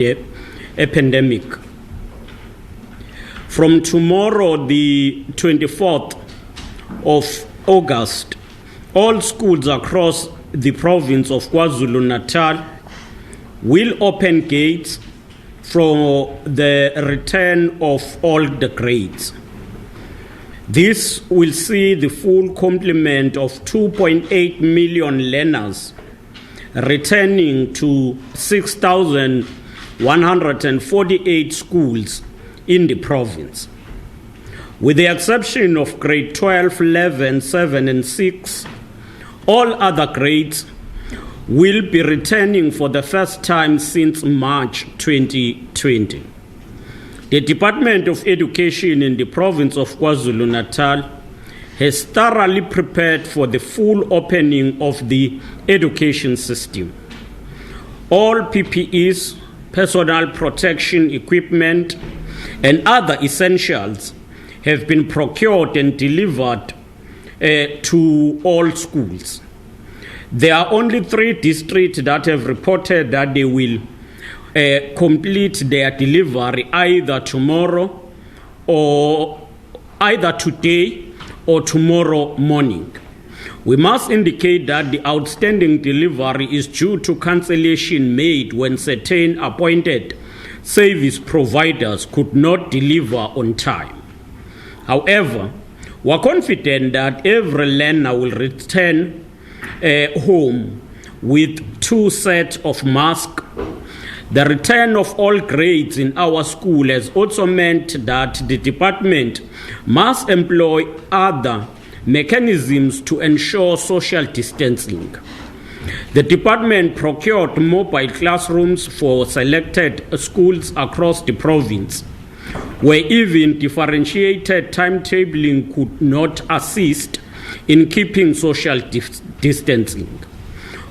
a pandemic. From tomorrow, the 24th of August, all schools across the province of KwaZulu-Natal will open gates for the return of all the grades. This will see the full complement of 2.8 million learners returning to 6,148 schools in the province. With the exception of grade 12, 11, 7, and 6, all other grades will be returning for the first time since March 2020. The Department of Education in the province of KwaZulu-Natal has thoroughly prepared for the full opening of the education system. All PPEs, personal protection equipment, and other essentials have been procured and delivered to all schools. There are only 3 districts that have reported that they will complete their delivery either today or tomorrow morning. We must indicate that the outstanding delivery is due to cancellation made when certain appointed service providers could not deliver on time. However, we are confident that every learner will return home with 2 sets of masks. The return of all grades in our school has also meant that the department must employ other mechanisms to ensure social distancing. The department procured mobile classrooms for selected schools across the province, where even differentiated timetabling could not assist in keeping social distancing.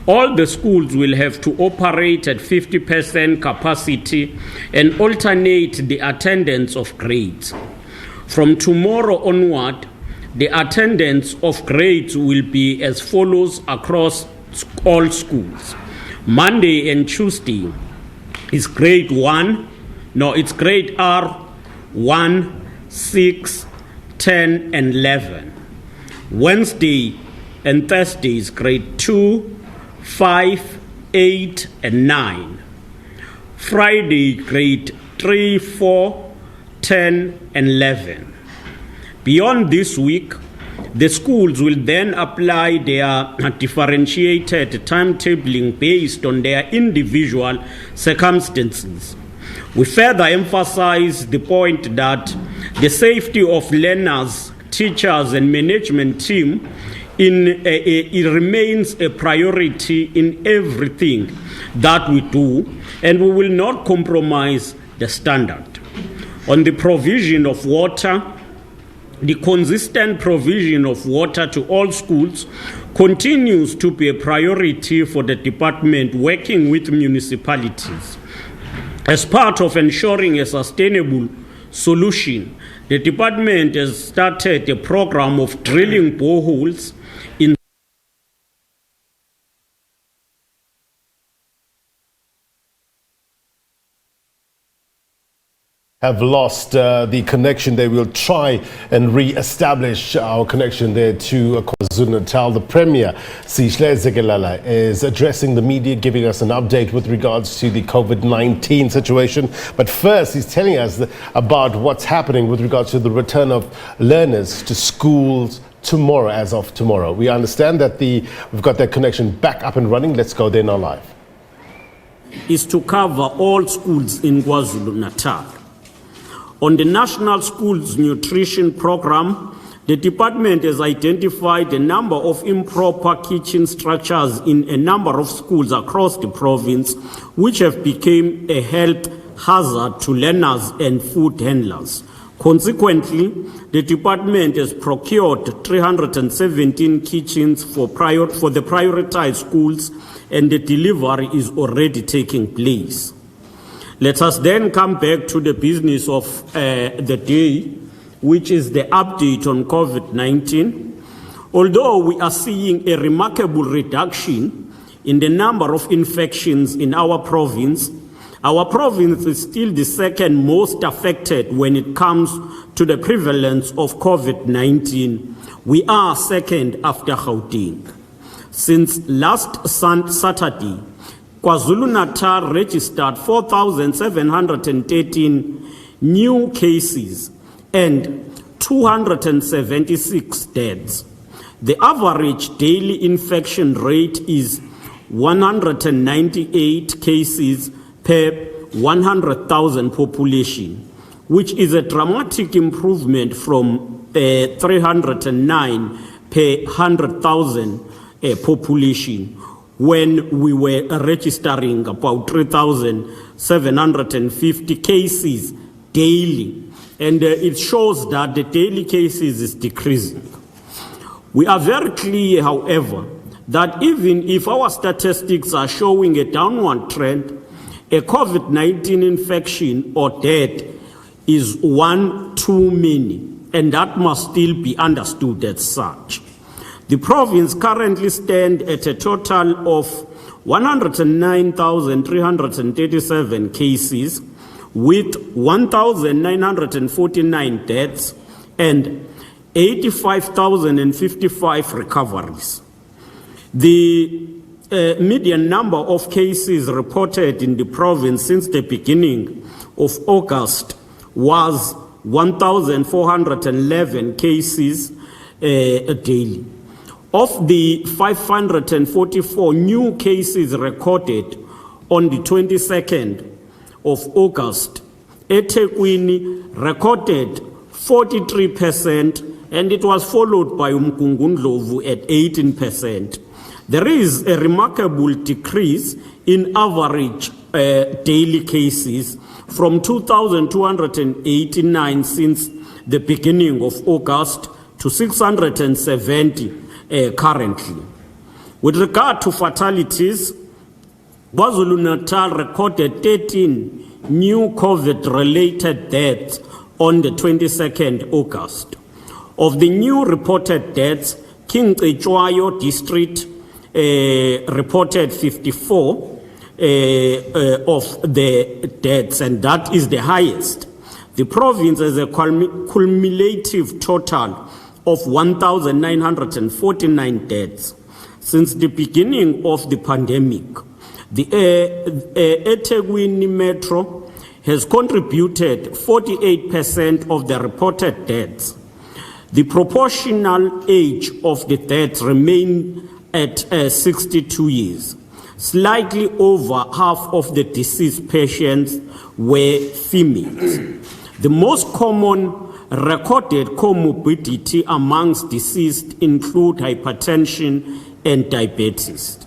All the schools will have to operate at 50% capacity and alternate the attendance of grades. From tomorrow onward, the attendance of grades will be as follows across all schools. Monday and Tuesday is grade R1, 6, 10, and 11. Wednesday and Thursday is grade 2, 5, 8, and 9. Friday, grade 3, 4, 10, and 11. Beyond this week, the schools will then apply their differentiated timetabling based on their individual circumstances. We further emphasize the point that the safety of learners, teachers, and management team it remains a priority in everything that we do, and we will not compromise the standard. On the provision of water, the consistent provision of water to all schools continues to be a priority for the department, working with municipalities. As part of ensuring a sustainable solution, the department has started a program of drilling boreholes in have lost the connection there. We'll try and re-establish our connection there to KwaZulu-Natal. The Premier Sihle Zikalala is addressing the media, giving us an update with regards to the COVID-19 situation. But first, he's telling us about what's happening with regards to the return of learners to schools tomorrow, as of tomorrow. We understand that we've got that connection back up and running. Let's go there now live. Is to cover all schools in KwaZulu-Natal. On the National Schools Nutrition Program, the department has identified a number of improper kitchen structures in a number of schools across the province, which have become a health hazard to learners and food handlers. Consequently, the department has procured 317 kitchens for the prioritized schools, and the delivery is already taking place. Let us then come back to the business of the day, which is the update on COVID-19. Although we are seeing a remarkable reduction in the number of infections in our province, Our province is still the second most affected when it comes to the prevalence of COVID-19. We are second after Gauteng. Since last Saturday, KwaZulu-Natal registered 4,713 new cases and 276 deaths. The average daily infection rate is 198 cases per 100,000 population, which is a dramatic improvement from 309 per 100,000 population when we were registering about 3,750 cases daily. And it shows that the daily cases is decreasing. We are very clear, however, that even if our statistics are showing a downward trend, a COVID-19 infection or death is one too many, and that must still be understood as such. The province currently stands at a total of 109,337 cases with 1,949 deaths and 85,055 recoveries. The median number of cases reported in the province since the beginning of August was 1,411 cases daily. Of the 544 new cases recorded on the 22nd of August, eThekwini recorded 43%, and it was followed by Umgungundlovu at 18%. There is a remarkable decrease in average daily cases from 2,289 since the beginning of August to 670 currently. With regard to fatalities, KwaZulu-Natal recorded 13 new COVID-related deaths on the 22nd August. Of the new reported deaths, King Cetshwayo district reported 54 of the deaths, and that is the highest. The province has a cumulative total of 1,949 deaths. Since the beginning of the pandemic, the eThekwini Metro has contributed 48% of the reported deaths. The proportional age of the deaths remained at 62 years. Slightly over half of the deceased patients were females. The most common recorded comorbidity amongst deceased include hypertension and diabetes.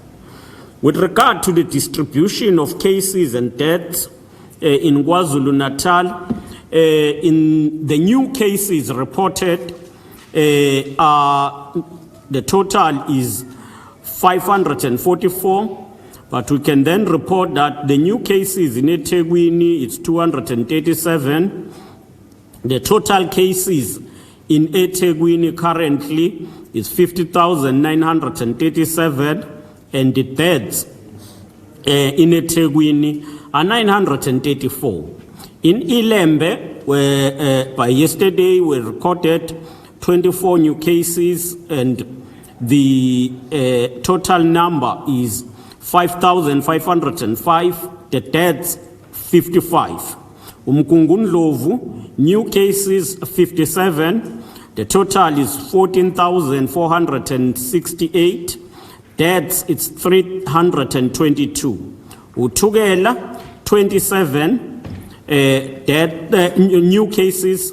With regard to the distribution of cases and deaths in KwaZulu-Natal, in the new cases reported, the total is 544, but we can then report that the new cases in eThekwini is 237. The total cases in eThekwini currently is 50,937, and the deaths in eThekwini are 934. In Ilembe, where by yesterday we recorded 24 new cases, and the total number is 5,505, the deaths 55. Umgungundlovu, new cases 57, the total is 14,468, deaths it's 322. Uthukela, 27 new cases,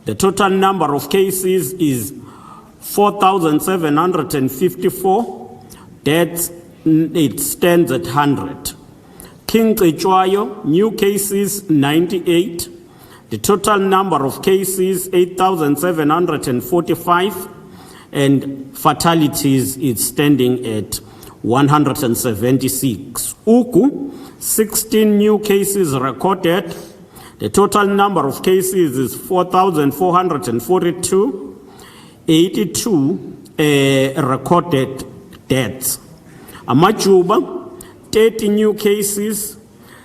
the total number of cases is 4,754, deaths it stands at 100. King Cetshwayo, new cases 98, the total number of cases 8,745, and fatalities is standing at 176. Uku, 16 new cases recorded, the total number of cases is 4,442, 82 recorded deaths. Amajuba, 30 new cases,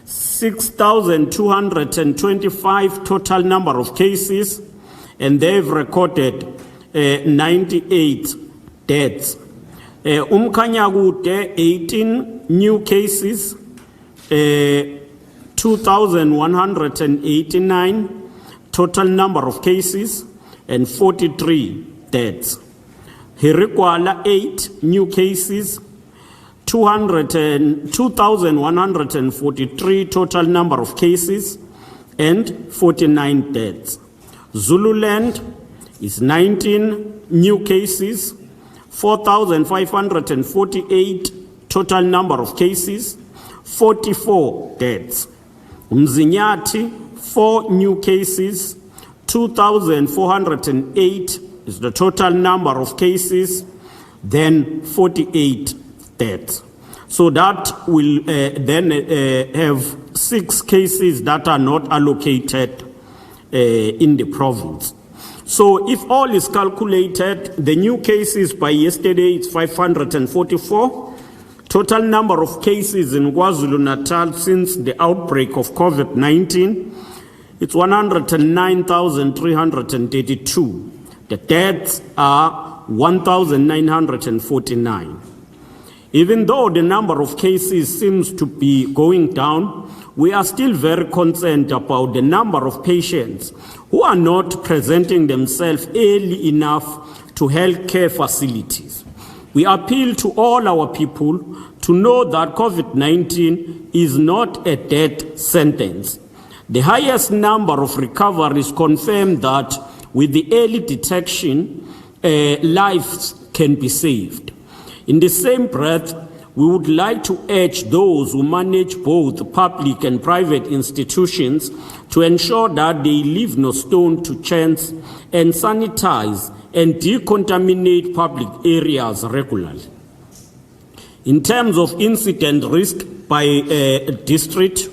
6,225 total number of cases, and they've recorded 98 deaths. Umkhanyakude, 18 new cases, 2,189 total number of cases, and 43 deaths. Hirikwala, 8 new cases, 2,143 total number of cases, and 49 deaths. Zululand is 19 new cases, 4,548 total number of cases, 44 deaths. Mzinyati, 4 new cases, 2,408 is the total number of cases, then 48 deaths. So that will then have 6 cases that are not allocated in the province. So if all is calculated, the new cases by yesterday is 544. Total number of cases in KwaZulu-Natal since the outbreak of COVID-19, it's 109,332. The deaths are 1,949. Even though the number of cases seems to be going down, we are still very concerned about the number of patients who are not presenting themselves early enough to healthcare facilities. We appeal to all our people to know that COVID-19 is not a death sentence. The highest number of recoveries confirm that with the early detection, lives can be saved. In the same breath, we would like to urge those who manage both public and private institutions to ensure that they leave no stone to chance and sanitize and decontaminate public areas regularly. In terms of incident risk by district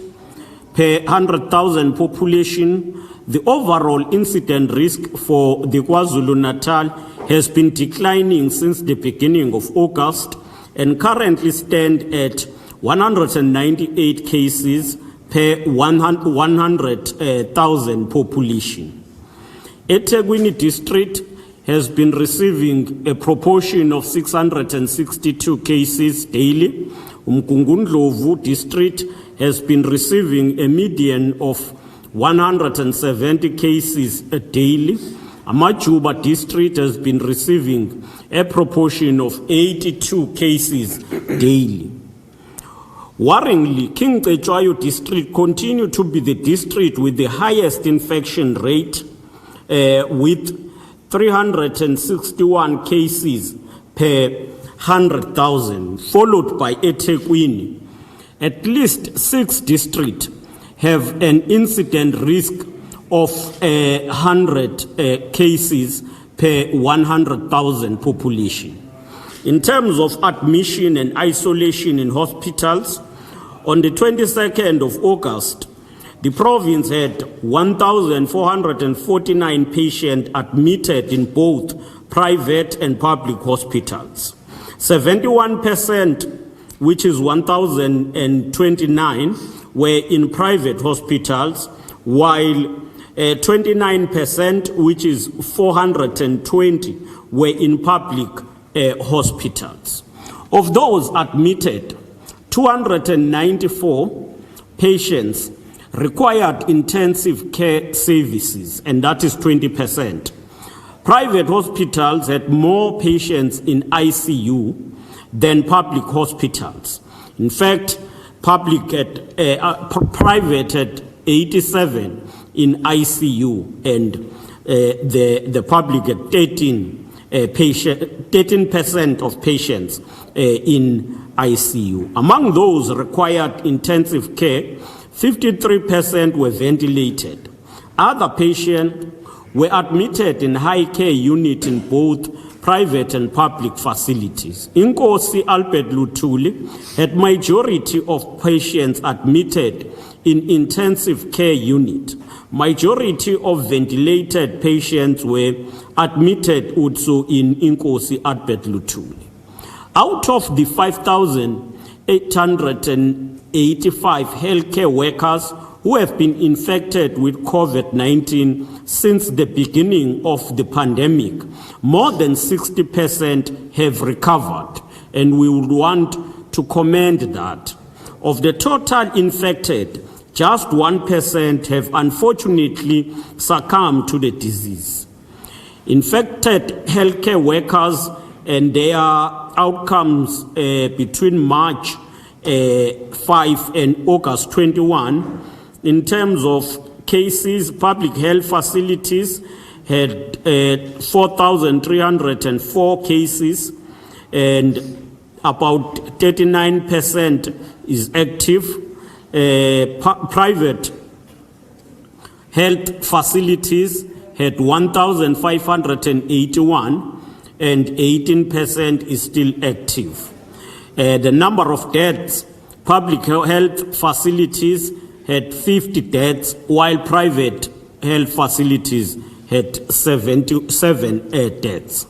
per 100,000 population, the overall incident risk for the KwaZulu-Natal has been declining since the beginning of August and currently stand at 198 cases per 100,000 population. eThekwini district has been receiving a proportion of 662 cases daily. Umgungundlovu district has been receiving a median of 170 cases daily. Amajuba district has been receiving a proportion of 82 cases daily. Worryingly, King Cetshwayo district continue to be the district with the highest infection rate with 361 cases per 100,000, followed by eThekwini. At least 6 districts have an incident risk of 100 cases per 100,000 population. In terms of admission and isolation in hospitals, on the 22nd of August, the province had 1,449 patients admitted in both private and public hospitals. 71%, which is 1,029, were in private hospitals, while 29%, which is 420, were in public hospitals. Of those admitted, 294 patients required intensive care services, and that is 20%. Private hospitals had more patients in ICU than public hospitals. In fact, private had 87 in ICU, and the public had 13% of patients in ICU. Among those required intensive care, 53% were ventilated. Other patients were admitted in high care unit in both private and public facilities. Inkosi Albert Luthuli had majority of patients admitted in intensive care unit. Majority of ventilated patients were admitted also in Inkosi Albert Luthuli. Out of the 5,800 85 healthcare workers who have been infected with COVID-19 since the beginning of the pandemic. More than 60% have recovered, and we would want to commend that. Of the total infected, just 1% have unfortunately succumbed to the disease. Infected healthcare workers and their outcomes between March 5 and August 21, in terms of cases, public health facilities had 4,304 cases, and about 39% is active. Private health facilities had 1,581, and 18% is still active. The number of deaths, public health facilities had 50 deaths, while private health facilities had 77 deaths.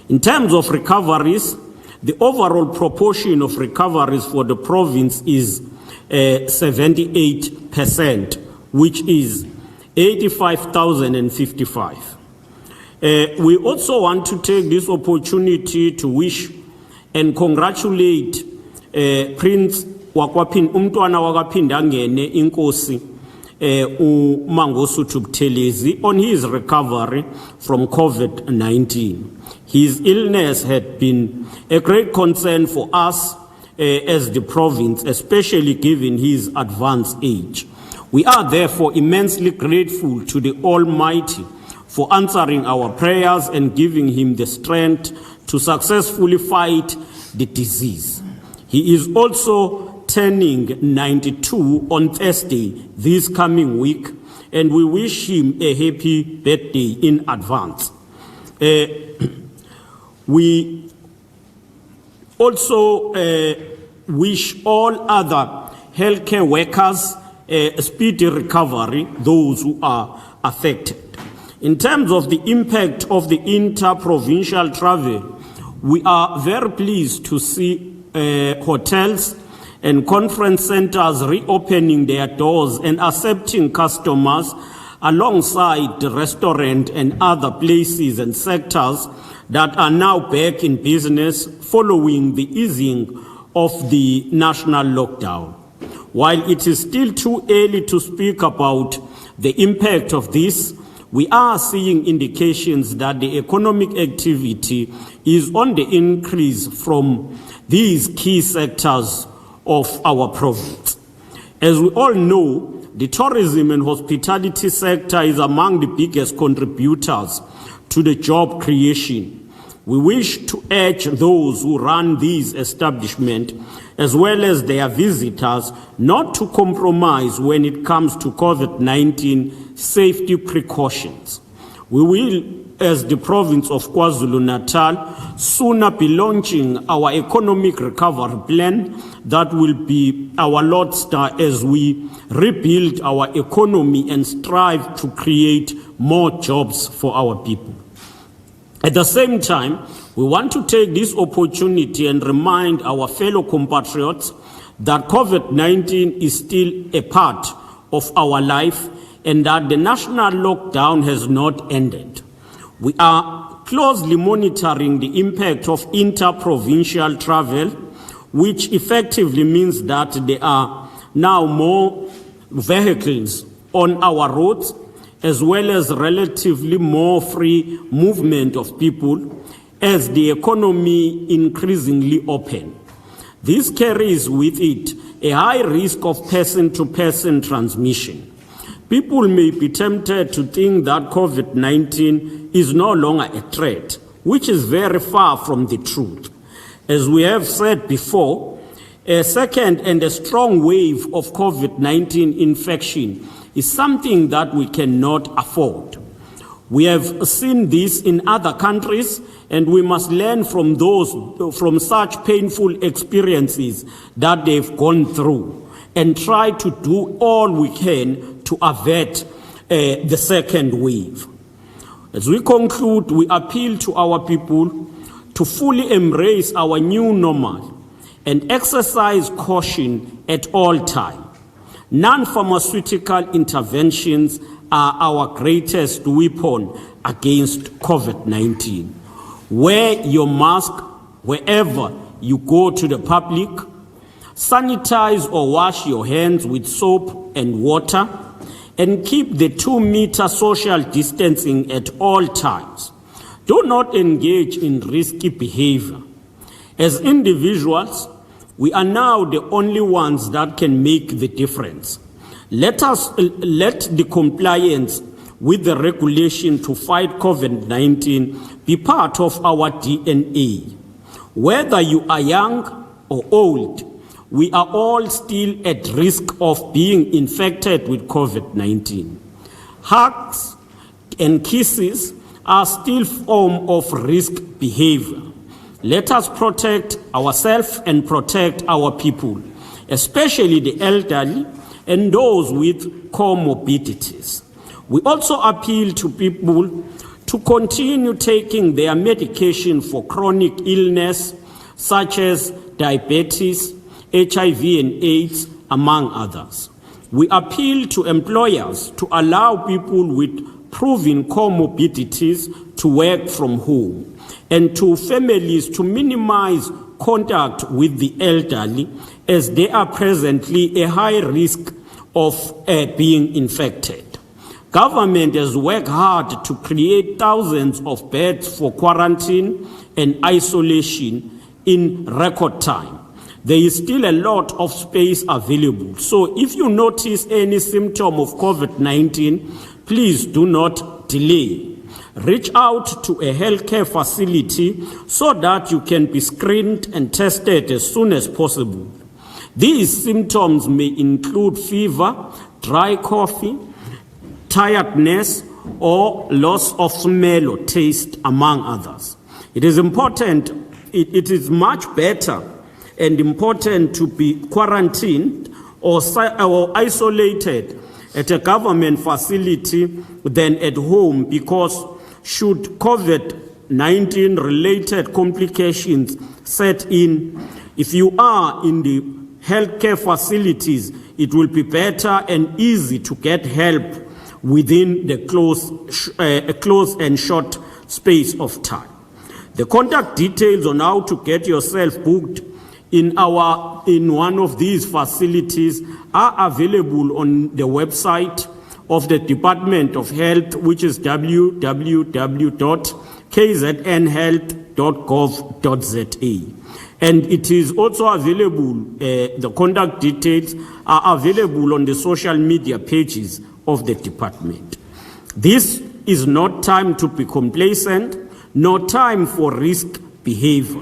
In terms of recoveries, the overall proportion of recoveries for the province is 78%, which is 85,055. We also want to take this opportunity to wish and congratulate Prince umntwana wakwaphindangene inkosi uMangosuthu Buthelezi on his recovery from COVID-19. His illness had been a great concern for us as the province, especially given his advanced age. We are therefore immensely grateful to the Almighty for answering our prayers and giving him the strength to successfully fight the disease. He is also turning 92 on Thursday this coming week, and we wish him a happy birthday in advance. We also wish all other healthcare workers a speedy recovery, those who are affected. In terms of the impact of the inter-provincial travel, we are very pleased to see hotels and conference centers reopening their doors and accepting customers alongside the restaurant and other places and sectors that are now back in business following the easing of the national lockdown. While it is still too early to speak about the impact of this, we are seeing indications that the economic activity is on the increase from these key sectors of our province. As we all know, the tourism and hospitality sector is among the biggest contributors to the job creation. We wish to urge those who run these establishments, as well as their visitors, not to compromise when it comes to COVID-19 safety precautions. We will, as the province of KwaZulu-Natal, sooner be launching our economic recovery plan that will be our lodestar as we rebuild our economy and strive to create more jobs for our people. At the same time, we want to take this opportunity and remind our fellow compatriots that COVID-19 is still a part of our life and that the national lockdown has not ended. We are closely monitoring the impact of inter-provincial travel, which effectively means that there are now more vehicles on our roads, as well as relatively more free movement of people as the economy increasingly open. This carries with it a high risk of person-to-person transmission. People may be tempted to think that COVID-19 is no longer a threat, which is very far from the truth. As we have said before, a second and a strong wave of COVID-19 infection is something that we cannot afford. We have seen this in other countries, and we must learn from such painful experiences that they've gone through and try to do all we can to avert the second wave. As we conclude, we appeal to our people to fully embrace our new normal and exercise caution at all times. Non-pharmaceutical interventions are our greatest weapon against COVID-19. Wear your mask wherever you go to the public. Sanitize or wash your hands with soap and water, and keep the 2-meter social distancing at all times. Do not engage in risky behavior. As individuals, we are now the only ones that can make the difference. Let the compliance with the regulation to fight COVID-19 be part of our DNA. Whether you are young or old, we are all still at risk of being infected with COVID-19. Hugs and kisses are still form of risk behavior. Let us protect ourselves and protect our people, especially the elderly and those with comorbidities. We also appeal to people to continue taking their medication for chronic illness, such as diabetes, HIV and AIDS, among others. We appeal to employers to allow people with proven comorbidities to work from home, and to families to minimize contact with the elderly, as they are presently a high risk of being infected. Government has worked hard to create thousands of beds for quarantine and isolation in record time. There is still a lot of space available. So if you notice any symptom of COVID-19, please do not delay. Reach out to a healthcare facility so that you can be screened and tested as soon as possible. These symptoms may include fever, dry cough, tiredness, or loss of smell or taste, among others. It is important, it is much better and important to be quarantined or isolated at a government facility than at home, because should COVID-19 related complications set in, if you are in the healthcare facilities, it will be better and easy to get help within the close and short space of time. The contact details on how to get yourself booked in one of these facilities are available on the website of the Department of Health, which is www.kznhealth.gov.za. And it is also available, the contact details are available on the social media pages of the department. This is not time to be complacent, nor time for risk behavior.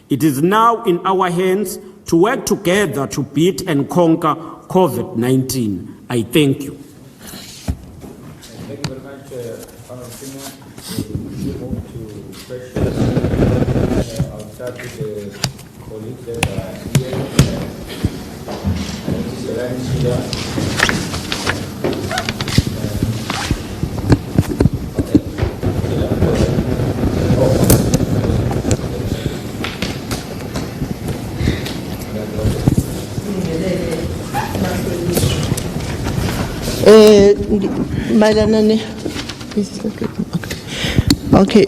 It is now in our hands to work together to beat and conquer COVID-19. I thank you. Thank you very much, Honorable Singer. We move to questions. I'll start with the colleagues that are here. Mr. Ryan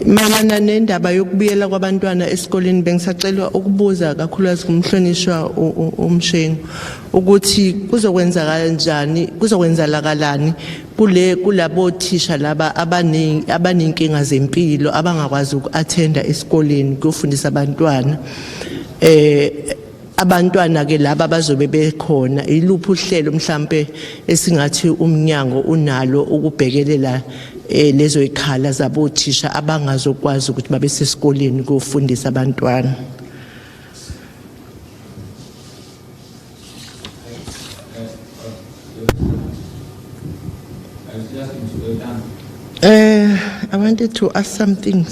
mayelana nendaba yokubuyela kwabantwana esikoleni, bengisacela ukubuza kakhulukazi kumhlonishwa umshengu ukuthi kuzokwenzalakalani kulabo thisha laba abaninkinga zempilo abangakwazi uku-attenda esikoleni kuyofundisa abantwana. Abantwana ke laba bazobe bekhona, iluphi uhlelo mhlambe esingathi umnyango unalo ukubhekelela lezo ikhala zabothisha abangazokwazi ukuthi babe sesikoleni kufundisa abantwana? I wanted to ask something.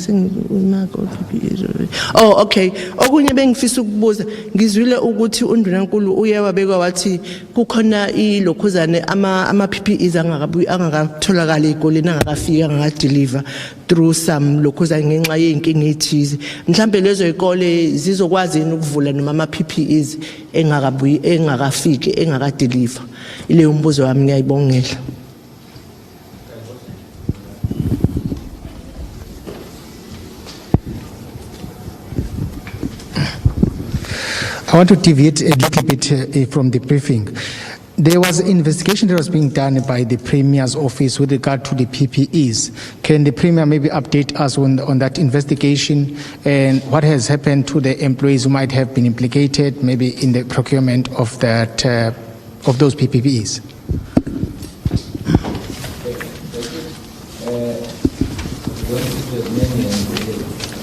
Oh, okay. Okunye bengifisa ukubuza ngizwile ukuthi uNdunankulu uyawabeka wathi kukhona ilokhuzane ama PPEs angakatholakala eGoli angakafika angakadeliver through some lokhuzane ngenxa yeinkinga ethize. Mhlambe lezo izikole zizokwazi ukuvula noma ama PPEs engakafiki engakadeliver. Ile umbuzo wami ngiyayibongela. I want to deviate a little bit from the briefing. There was an investigation that was being done by the Premier's office with regard to the PPEs. Can the Premier maybe update us on that investigation and what has happened to the employees who might have been implicated maybe in the procurement of that of those PPEs?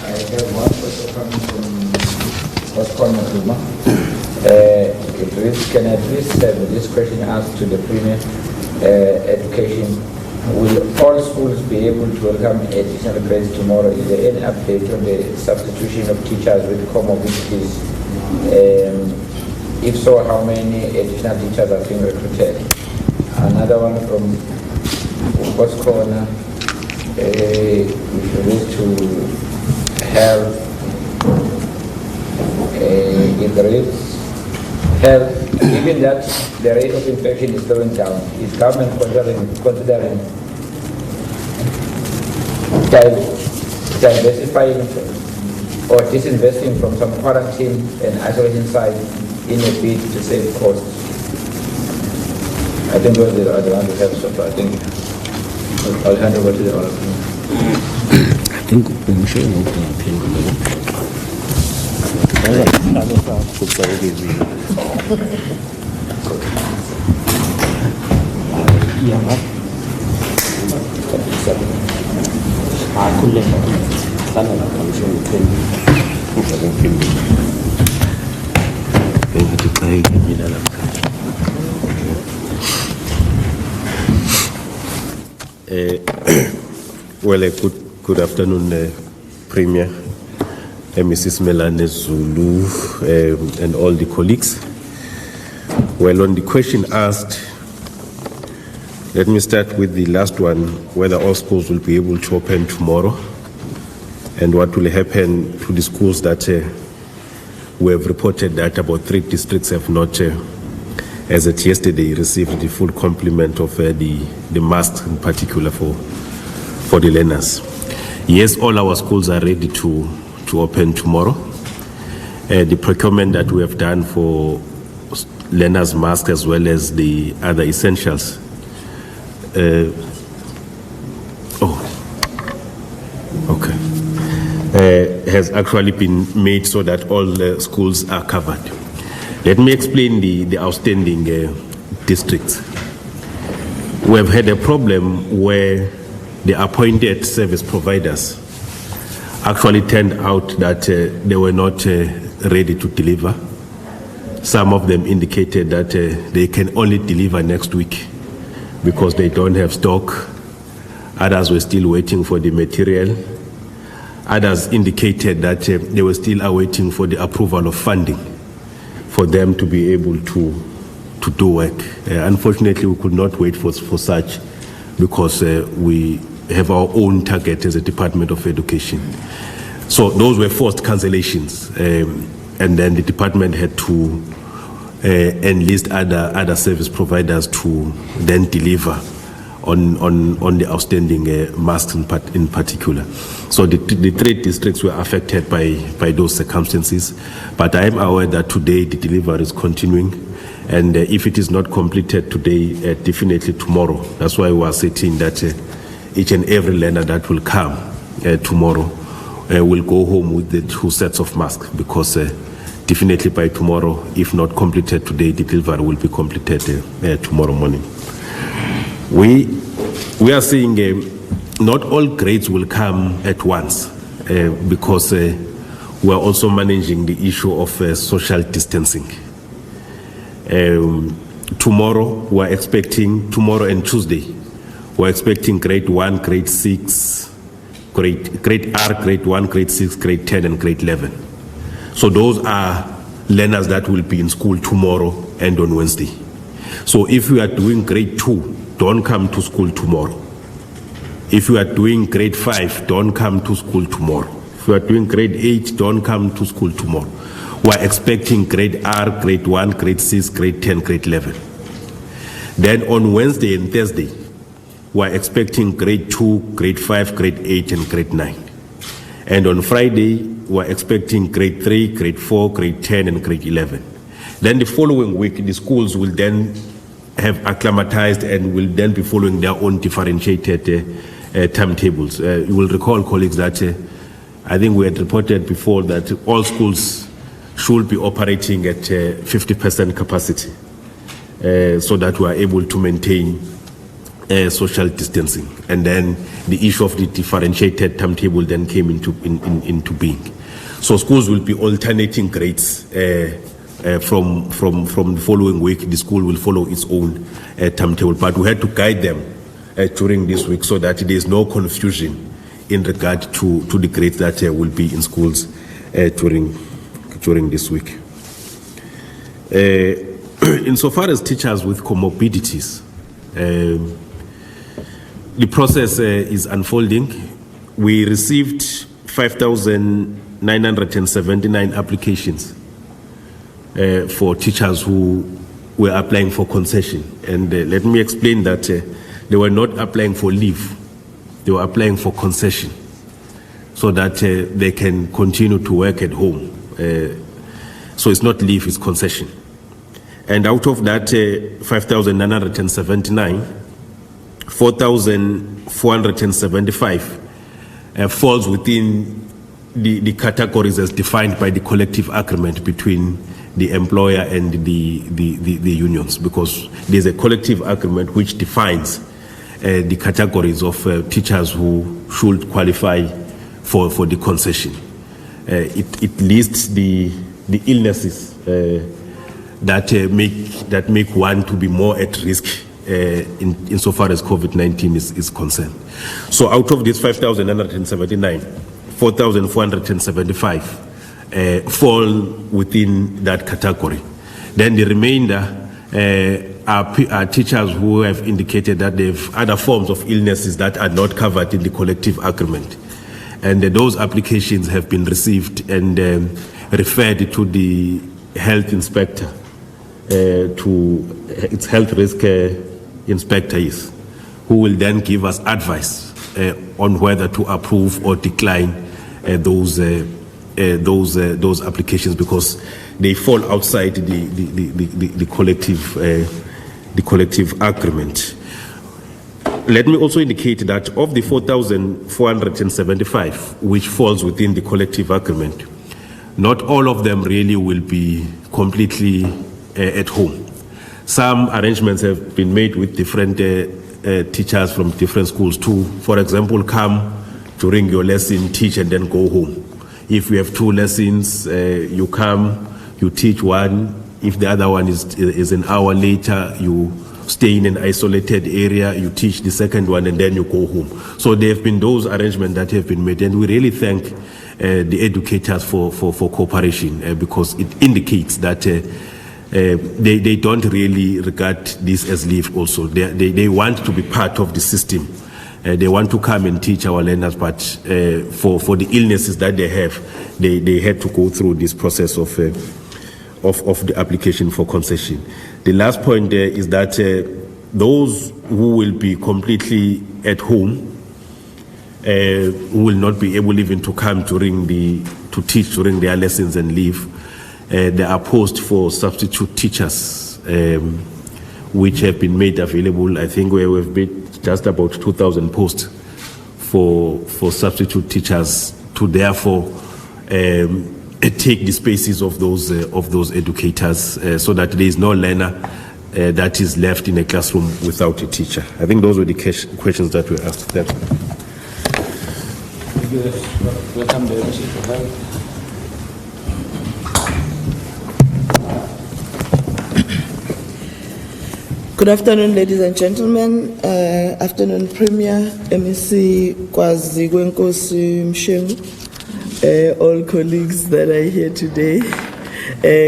I have one question coming from can I please have this question asked to the Premier Education? Will all schools be able to welcome additional grades tomorrow? Is there any update on the substitution of teachers with comorbidities? If so, how many additional teachers are being recruited? Another one from what's corner, which relates to health. Given that the rate of infection is going down, is government considering diversifying or disinvesting from some quarantine and isolation sites in a bid to save costs? I think those are the ones we have so far. I think I'll hand over to the other. I think we're sure well, good afternoon, Premier, Mrs. Melane Zulu, and all the colleagues. Well, on the question asked, let me start with the last one, whether all schools will be able to open tomorrow and what will happen to the schools that we have reported that about 3 districts have not, as at yesterday, received the full complement of the masks in particular for the learners. Yes, all our schools are ready to open tomorrow. The procurement that we have done for learners' masks as well as the other essentials. Has actually been made so that all the schools are covered. Let me explain the outstanding districts. We have had a problem where the appointed service providers actually turned out that they were not ready to deliver. Some of them indicated that they can only deliver next week because they don't have stock. Others were still waiting for the material. Others indicated that they were still awaiting for the approval of funding for them to be able to do work. Unfortunately, we could not wait for such because we have our own target as a Department of Education. So those were forced cancellations, and then the department had to enlist other service providers to then deliver on the outstanding masks in particular. So the 3 districts were affected by those circumstances, but I am aware that today the delivery is continuing, and if it is not completed today, definitely tomorrow. That's why we are saying that each and every learner that will come tomorrow will go home with the 2 sets of masks, because definitely by tomorrow, if not completed today, the delivery will be completed tomorrow morning. We are seeing not all grades will come at once because we are also managing the issue of social distancing. Tomorrow, we are expecting, tomorrow and Tuesday, we're expecting grade 1, grade 6, grade R, grade 1, grade 6, grade 10, and grade 11. So those are learners that will be in school tomorrow and on Wednesday. So if you are doing grade 2, don't come to school tomorrow. If you are doing grade 5, don't come to school tomorrow. If you are doing grade 8, don't come to school tomorrow. We're expecting grade R, grade 1, grade 6, grade 10, grade 11. Then on Wednesday and Thursday, we're expecting grade 2, grade 5, grade 8, and grade 9. And on Friday, we're expecting grade 3, grade 4, grade 10, and grade 11. Then the following week, the schools will then have acclimatized and will then be following their own differentiated timetables. You will recall, colleagues, that I think we had reported before that all schools should be operating at 50% capacity so that we are able to maintain social distancing. And then the issue of the differentiated timetable then came into being. So schools will be alternating grades from the following week. The school will follow its own timetable, but we had to guide them during this week so that there is no confusion in regard to the grades that will be in schools during this week. Insofar as teachers with comorbidities, the process is unfolding. We received 5,979 applications for teachers who were applying for concession. And let me explain that they were not applying for leave. They were applying for concession so that they can continue to work at home. So it's not leave, it's concession. And out of that 5,979, 4,475 falls within the categories as defined by the collective agreement between the employer and the unions, because there's a collective agreement which defines the categories of teachers who should qualify for the concession. It lists the illnesses that make one to be more at risk insofar as COVID-19 is concerned. So out of this 5,979, 4,475 fall within that category. Then the remainder are teachers who have indicated that they have other forms of illnesses that are not covered in the collective agreement. And those applications have been received and referred to the health inspector, to its health risk inspectors, who will then give us advice on whether to approve or decline those applications, because they fall outside the collective agreement. Let me also indicate that of the 4,475, which falls within the collective agreement, not all of them really will be completely at home. Some arrangements have been made with different teachers from different schools to, for example, come during your lesson, teach, and then go home. If you have 2 lessons, you come, you teach one. If the other one is an hour later, you stay in an isolated area, you teach the second one, and then you go home. So there have been those arrangements that have been made, and we really thank the educators for cooperation because it indicates that they don't really regard this as leave also. They want to be part of the system. They want to come and teach our learners, but for the illnesses that they have, they had to go through this process of the application for concession. The last point there is that those who will be completely at home who will not be able even to come to teach during their lessons and leave. There are posts for substitute teachers which have been made available. I think we've made just about 2,000 posts for substitute teachers to therefore take the spaces of those educators so that there is no learner that is left in a classroom without a teacher. I think those were the questions that were asked. Thank you. Welcome, Mr. Good afternoon, ladies and gentlemen. Afternoon, Premier, MEC KwaZulu-Natal, all colleagues that are here today.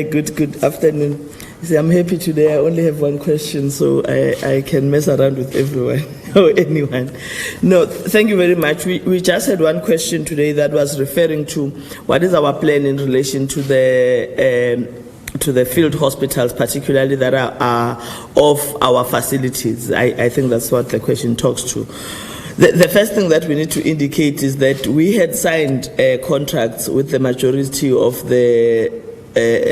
Good afternoon. See, I'm happy today. I only have one question, so I can mess around with everyone or anyone. No, thank you very much. We just had one question today that was referring to what is our plan in relation to the field hospitals, particularly that are of our facilities. I think that's what the question talks to. The first thing that we need to indicate is that we had signed contracts with the majority of the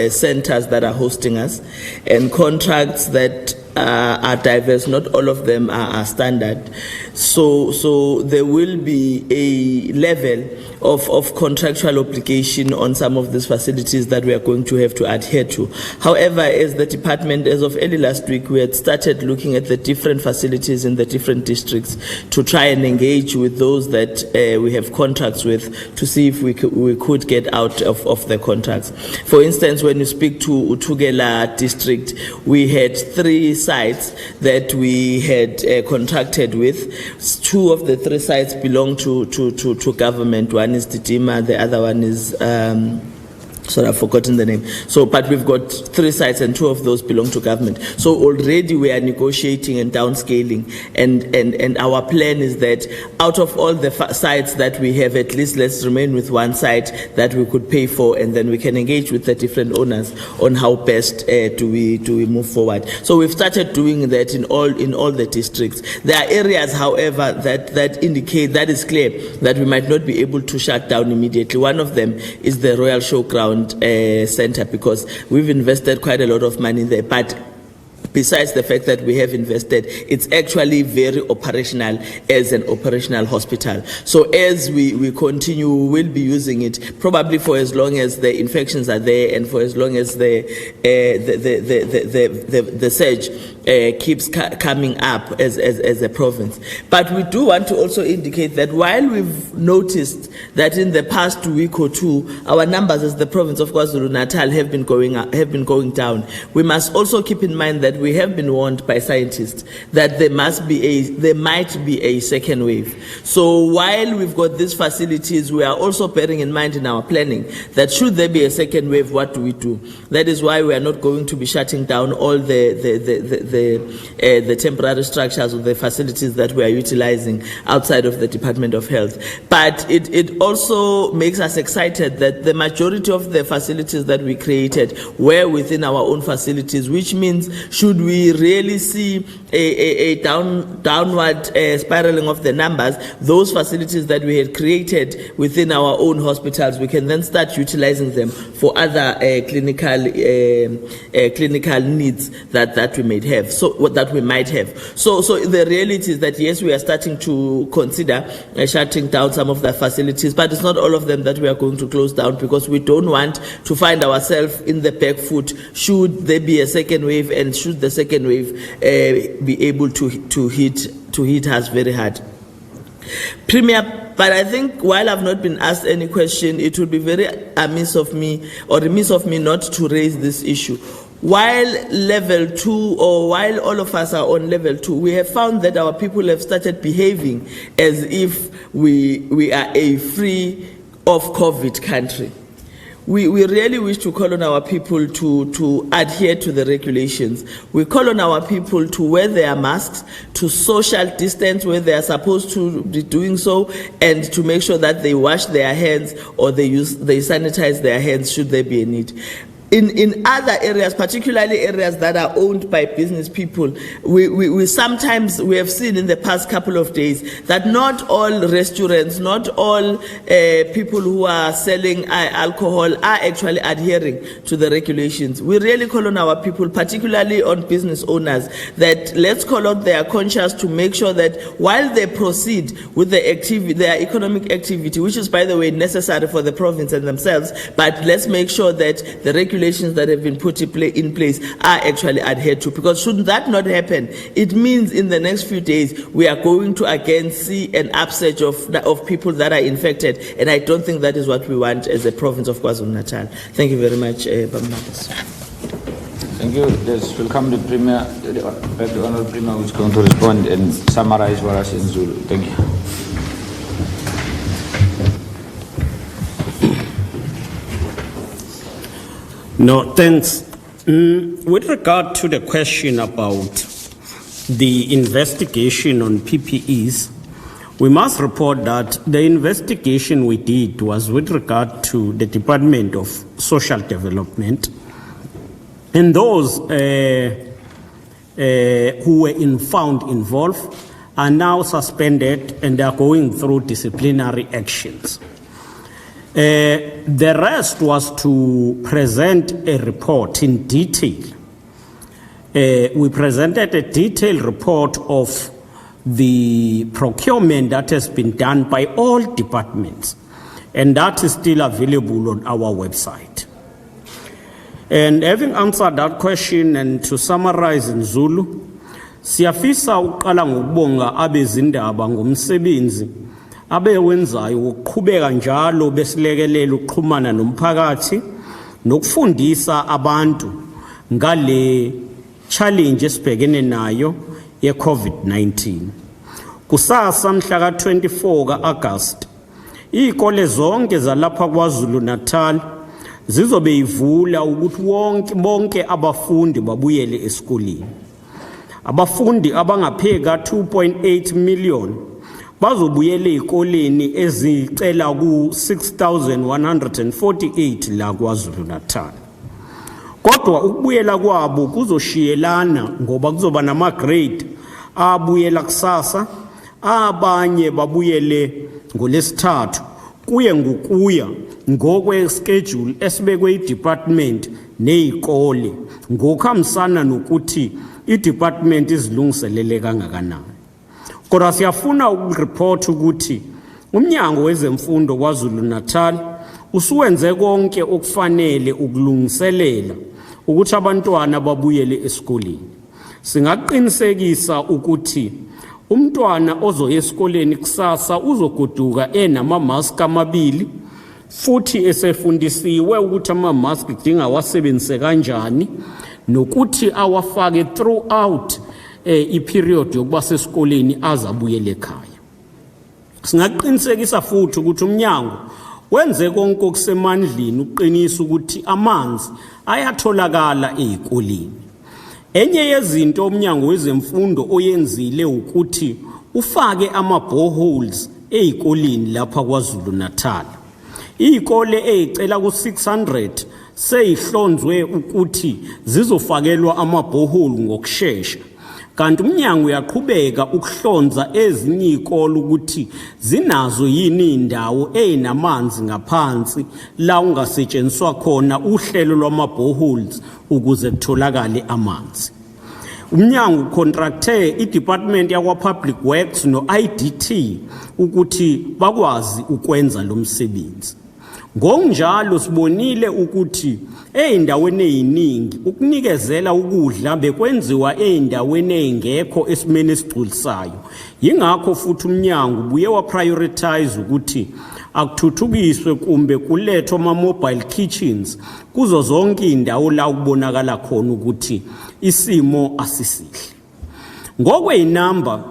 centers that are hosting us, and contracts that are diverse. Not all of them are standard. So there will be a level of contractual obligation on some of these facilities that we are going to have to adhere to. However, as the department, as of early last week, we had started looking at the different facilities in the different districts to try and engage with those that we have contracts with to see if we could get out of the contracts. For instance, when you speak to Utugela district, we had 3 sites that we had contracted with. 2 of the 3 sites belong to government. One is Titima, the other one is sorry, I've forgotten the name. So, but we've got 3 sites and 2 of those belong to government. So already we are negotiating and downscaling, and our plan is that out of all the sites that we have, at least let's remain with 1 site that we could pay for, and then we can engage with the different owners on how best do we move forward. So we've started doing that in all the districts. There are areas, however, that indicate that is clear that we might not be able to shut down immediately. One of them is the Royal Showground center, because we've invested quite a lot of money there, but besides the fact that we have invested, it's actually very operational as an operational hospital. So as we continue, we will be using it probably for as long as the infections are there and for as long as the surge keeps coming up as a province. But we do want to also indicate that while we've noticed that in the past week or 2, our numbers as the province of KwaZulu-Natal have been going down, we must also keep in mind that we have been warned by scientists that there might be a second wave. So while we've got these facilities, we are also bearing in mind in our planning that should there be a second wave, what do we do? That is why we are not going to be shutting down all the temporary structures of the facilities that we are utilizing outside of the Department of Health. But it also makes us excited that the majority of the facilities that we created were within our own facilities, which means should we really see a downward spiraling of the numbers, those facilities that we had created within our own hospitals, we can then start utilizing them for other clinical needs that we might have. So the reality is that yes, we are starting to consider shutting down some of the facilities, but it's not all of them that we are going to close down, because we don't want to find ourselves in the back foot should there be a second wave, and should the second wave be able to hit us very hard. Premier, but I think while I've not been asked any question, it would be very remiss of me not to raise this issue. While level 2, or while all of us are on level 2, we have found that our people have started behaving as if we are a free of COVID country. We really wish to call on our people to adhere to the regulations. We call on our people to wear their masks, to social distance where they are supposed to be doing so, and to make sure that they wash their hands or they sanitize their hands should there be a need. In other areas, particularly areas that are owned by business people, we sometimes have seen in the past couple of days that not all restaurants, not all people who are selling alcohol are actually adhering to the regulations. We really call on our people, particularly on business owners, that let's call out their conscience to make sure that while they proceed with the activity, their economic activity, which is by the way necessary for the province and themselves, but let's make sure that the regulations that have been put in place are actually adhered to, because should that not happen, it means in the next few days we are going to again see an upsurge of people that are infected, and I don't think that is what we want as a province of KwaZulu-Natal. Thank you very much, Bamnakas. Thank you. Let's welcome the Premier, the Honourable Premier, who is going to respond and summarize for us in Zulu. Thank you. No, thanks. With regard to the question about the investigation on PPEs, we must report that the investigation we did was with regard to the Department of Social Development, and those who were found involved are now suspended and are going through disciplinary actions. The rest was to present a report in detail. We presented a detailed report of the procurement that has been done by all departments, and that is still available on our website. And having answered that question, and to summarize in Zulu, siyafisa uqala ngokubonga abezindaba ngomsebenzi abewenzayo ukuqhubeka njalo besilekelela ukuxhumana nomphakathi nokufundisa abantu ngale challenge esibhekene nayo ye-COVID-19. Kusasa mhla ka-24 ka-August, izikole zonke zalapha KwaZulu-Natal zizobe ivula ukuthi bonke abafundi babuyele esikoleni. Abafundi abangapheka 2.8 million bazobuyela ezikoleni ezicela ku 6,148 la KwaZulu-Natal. Kodwa ukubuyela kwabo kuzoshiyelana ngoba kuzoba nama-grade abuyela kusasa, abanye babuyele ngoLesithathu, kuye ngokuya ngokwe-schedule esibekwe i-department nezikole ngokuhambisana nokuthi i-department izilungiselele kangakanani. Kodwa siyafuna ukureport ukuthi umnyango wezemfundo KwaZulu-Natal usuwenze konke okufanele ukulungiselela ukuthi abantwana babuyele esikoleni. Singaqinisekisa ukuthi umntwana ozoya esikoleni kusasa uzogoduka enama-mask amabili, futhi esefundisiwe ukuthi ama-mask kudinga wasebenzise kanjani nokuthi awafake throughout i-period yokuba sesikoleni azabuyele ekhaya. Singaqinisekisa futhi ukuthi umnyango wenze konke okusemandleni uqinisa ukuthi amanzi ayatholakala ezikoleni. Enye yezinto umnyango wezemfundo oyenzile ukuthi ufake ama-boreholes ezikoleni lapha KwaZulu-Natal. Izikole ezicela ku-600 seyihlonzwe ukuthi zizofakelwa ama-borehole ngokushesha. Kanti umnyango uyaqhubeka ukuhlonza ezinye izikole ukuthi zinazo yini indawo ezinamanzi ngaphansi la ungasetshenziswa khona uhlelo lwama-boreholes ukuze kutholakale amanzi. Umnyango ucontracte i-Department yakwa-Public Works no-IDT ukuthi bakwazi ukwenza lo msebenzi. Ngokunjalo sibonile ukuthi ezindaweni eziningi ukunikezela ukudla bekwenziwa ezindaweni ezingekho esimeni esigculisayo. Yingakho futhi umnyango ubuye wa-prioritize ukuthi akuthuthukiswe kumbe kulethwe ama-mobile kitchens kuzo zonke izindawo la kubonakala khona ukuthi isimo asisihle. Ngokweyinamba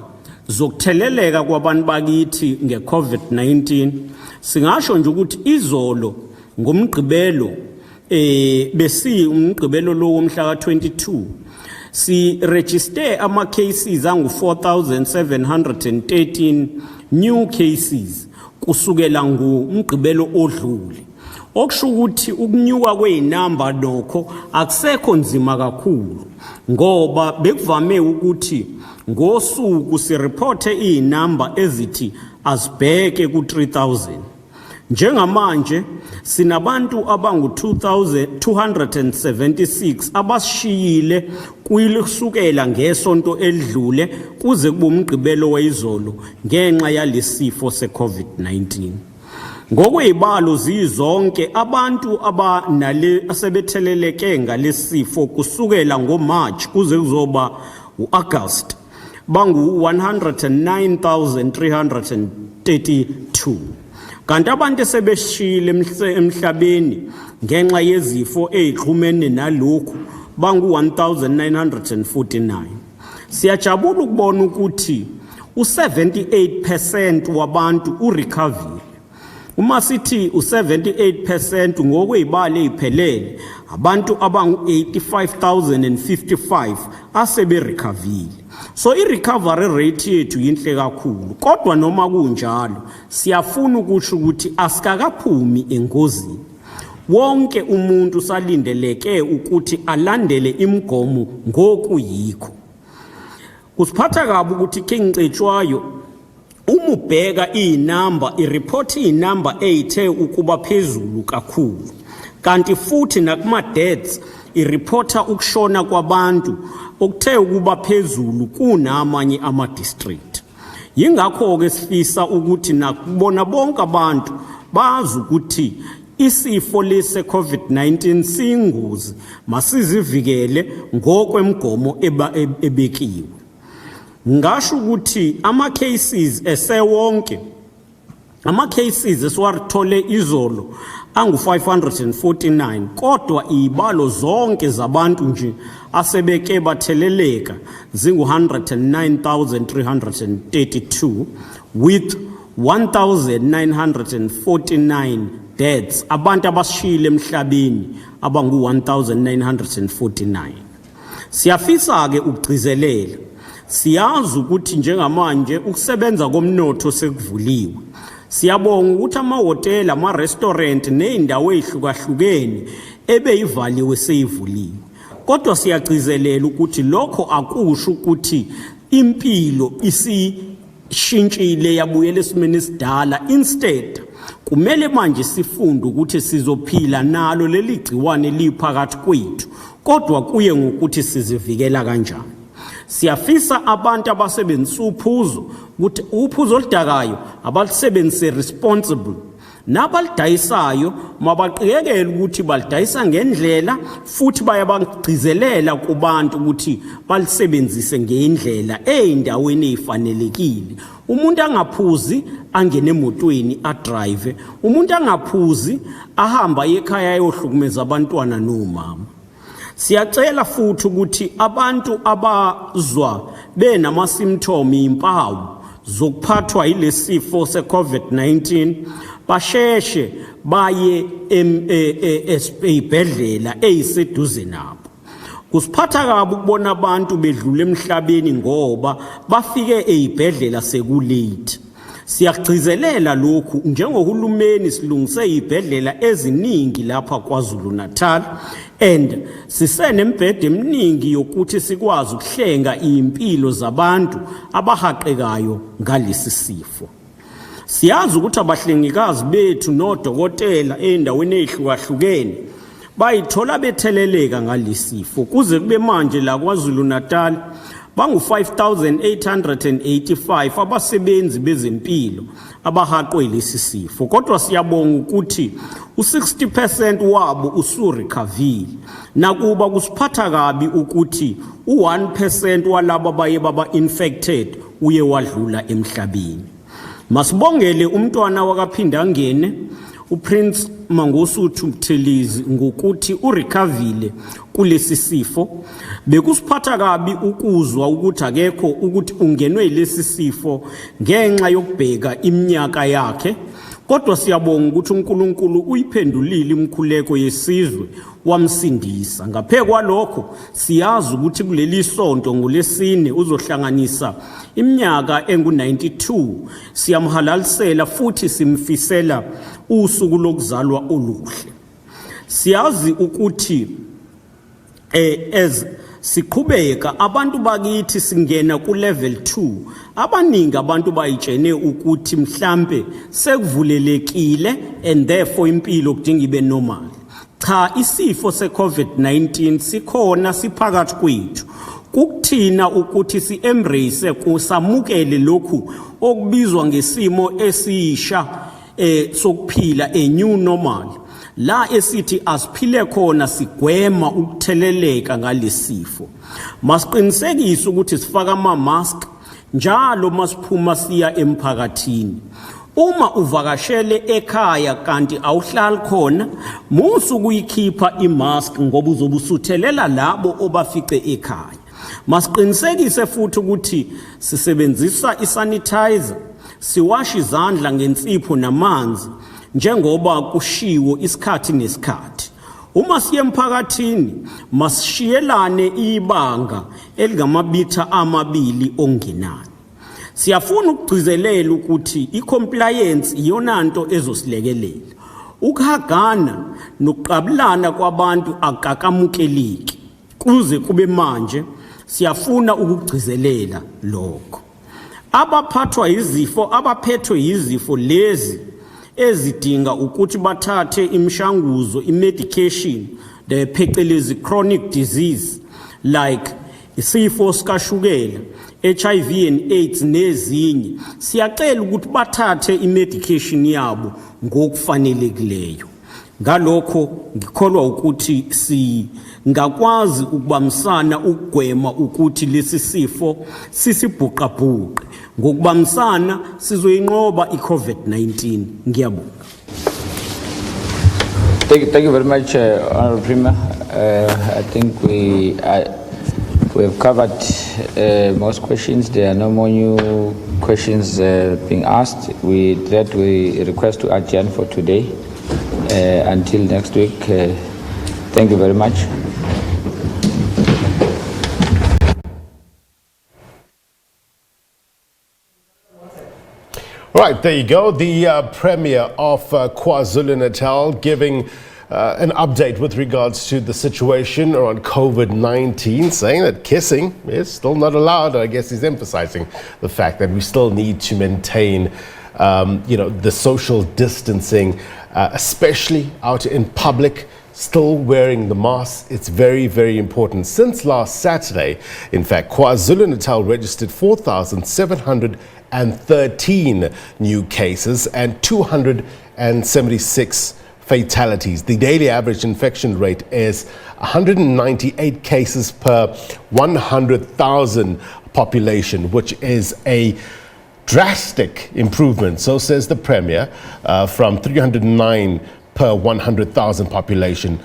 zokutheleleka kwabantu bakithi nge-COVID-19, singasho nje ukuthi izolo ngomgqibelo umgqibelo lo womhla ka-22 si register ama cases angu 4,713 new cases kusukela ngomgqibelo odlule. Okusho ukuthi ukunyuka kweyinamba nokho akusekho nzima kakhulu ngoba bekuvame ukuthi ngosuku sireporte izinamba ezithi asibheke ku 3,000. Njengamanje sinabantu abangu 2,276 abasishiyile kuyisukela ngesonto elidlule kuze kube umgqibelo wayizolo ngenxa yalesifo se-COVID-19. Ngokwezibalo zizonke abantu asebetheleleke ngalesifo kusukela ngoMarch kuze kuzoba uAugust bangu 109,332. Kanti abantu sebeshile emhlabeni ngenxa yezifo ezixhumene nalokhu bangu 1949. Siyajabula ukubona ukuthi u78% wabantu urecovered. Uma sithi u78% ngokwezibalo eziphelele abantu abangu 85,055 asebe recovered. So i-recovery rate yethu yinhle kakhulu, kodwa noma kunjalo siyafuna ukusho ukuthi asikakaphumi engozini. Wonke umuntu salindeleke ukuthi alandele imigomo ngokuyikho. Kusiphatha kabi ukuthi kengicetshwayo uma ubheka inamba ireport inamba ethe ukuba phezulu kakhulu, kanti futhi nakuma deaths ireporta ukushona kwabantu okuthe ukuba phezulu kunamanye ama district. Yingakho ke sifisa ukuthi nakubona bonke abantu bazi ukuthi isifo lese COVID-19 singozi, masizivikele ngokwemgomo ebekiwe. Ngasho ukuthi ama cases esewonke, ama cases esiwathole izolo angu 549, kodwa izibalo zonke zabantu nje asebeke batheleleka zingu 109,332 with 1,949 deaths, abantu abashile emhlabeni abangu 1,949. Siyafisa ke ukugcizelela, siyazi ukuthi njengamanje ukusebenza komnotho sekuvuliwe. Siyabonga ukuthi amahotela, ama-restaurant ney'ndawo ey'hlukahlukene ebeyivaliwe seyivuliwe. Kodwa siyagcizelela ukuthi lokho akusho ukuthi impilo isishintshile yabuyela esimeni esidala. Instead, kumele manje sifunde ukuthi sizophila nalo leli gciwane liphakathi kwethu, kodwa kuye ngokuthi sizivikela kanjani. Siyafisa abantu abasebenzisa uphuzo ukuthi uphuzo oludakayo abalisebenzise responsible, nabalidayisayo mabaqhekele ukuthi balidayisa ngendlela futhi bayabagcizelela kubantu ukuthi balisebenzise ngendlela ey'ndaweni ezifanelekile. Umuntu angaphuzi angene emotweni adrive, umuntu angaphuzi ahamba ekhaya ayohlukumeza abantwana nomama. Siyacela futhi ukuthi abantu abazwa benama symptom impawu zokuphathwa yilesifo seCovid-19 basheshe baye ezibhedlela eziseduze nabo. Kusiphatha kabi ukubona abantu bedlula emhlabeni ngoba bafike ezibhedlela sekulate. Siyagcizelela lokhu njengohulumeni silungise izibhedlela eziningi lapha KwaZulu-Natal and sisenembhede eminingi yokuthi sikwazi ukuhlenga impilo zabantu abahaqekayo ngalesi sifo. Siyazi ukuthi abahlengikazi bethu nodokotela endaweni ezihlukahlukene bayithola betheleleka ngalesi sifo. Kuze kube manje la KwaZulu-Natal bangu 5,885 abasebenzi bezempilo abahaqwe lesi sifo, kodwa siyabonga ukuthi u60% wabo usurecovered. Nakuba kusiphatha kabi ukuthi u1% walabo abaye baba infected uye wadlula emhlabeni. Masibongele umntwana wakaphinda ngene uPrince Mangosuthu Buthelezi ngokuthi urecovered kulesi sifo. Bekusiphatha kabi ukuzwa ukuthi akekho ukuthi ungenwe yilesi sifo ngenxa yokubheka iminyaka yakhe, kodwa siyabonga ukuthi uNkulunkulu uyiphendulile imikhuleko yesizwe wamsindisa. Ngaphekwa lokho siyazi ukuthi kuleli sonto ngolesine uzohlanganisa iminyaka engu92. Siyamhalalisela futhi simfisela usuku lokuzalwa oluhle. Siyazi ukuthi as siqhubeka abantu bakithi singena ku level 2, abaningi abantu bayitshene ukuthi mhlambe sekuvulelekile and therefore impilo kudinga ibe normal. Cha, isifo seCovid-19 sikhona siphakathi kwethu. Kukuthina ukuthi si-embrace kusamukele lokhu okubizwa ngesimo esisha sokuphila, a new normal, la esithi asiphile khona sigwema ukutheleleka ngalesifo. Masiqinisekise ukuthi sifaka ama-mask njalo masiphuma siya emphakathini. Uma uvakashele ekhaya kanti awuhlali khona, musu kuyikhipha imask ngoba uzobusuthelela labo obafice ekhaya. Masiqinisekise futhi ukuthi sisebenzisa isanitizer, siwasha izandla ngensipho namanzi njengoba kushiwo isikhathi nesikhathi. Uma siye emphakathini, masishiyelane ibanga elingamabitha 2 ongenani. Siyafuna ukugcizelela ukuthi i-compliance iyona nto ezosilekelela. Ukuhagana nokuqabulana kwabantu akakamukeleki. Kuze kube manje, siyafuna ukugcizelela lokho. Abaphethwe izifo lezi ezidinga ukuthi bathathe imishanguzo, medication, the phecelezi chronic disease like isifo sikashukela, HIV and AIDS nezinye, siyacela ukuthi bathathe imedication yabo ngokufanelekileyo. Ngalokho ngikholwa ukuthi singakwazi ukubambisana ukugwema ukuthi lesi sifo sisibhuqabhuqe. Ngokubambisana sizoyinqoba i-COVID-19. Ngiyabonga. Thank you very much, Honorable Premier. I think we have covered most questions. There are no more new questions being asked. We request to adjourn for today until next week. Thank you very much. Right, there you go. The Premier of KwaZulu-Natal giving an update with regards to the situation around COVID-19, saying that kissing is still not allowed. I guess he's emphasizing the fact that we still need to maintain, the social distancing, especially out in public. Still wearing the mask. It's very, very important. Since last Saturday, in fact, KwaZulu-Natal registered 4,713 new cases and 276 fatalities. The daily average infection rate is 198 cases per 100,000 population, which is a drastic improvement, so says the Premier, from 309 per 100,000 population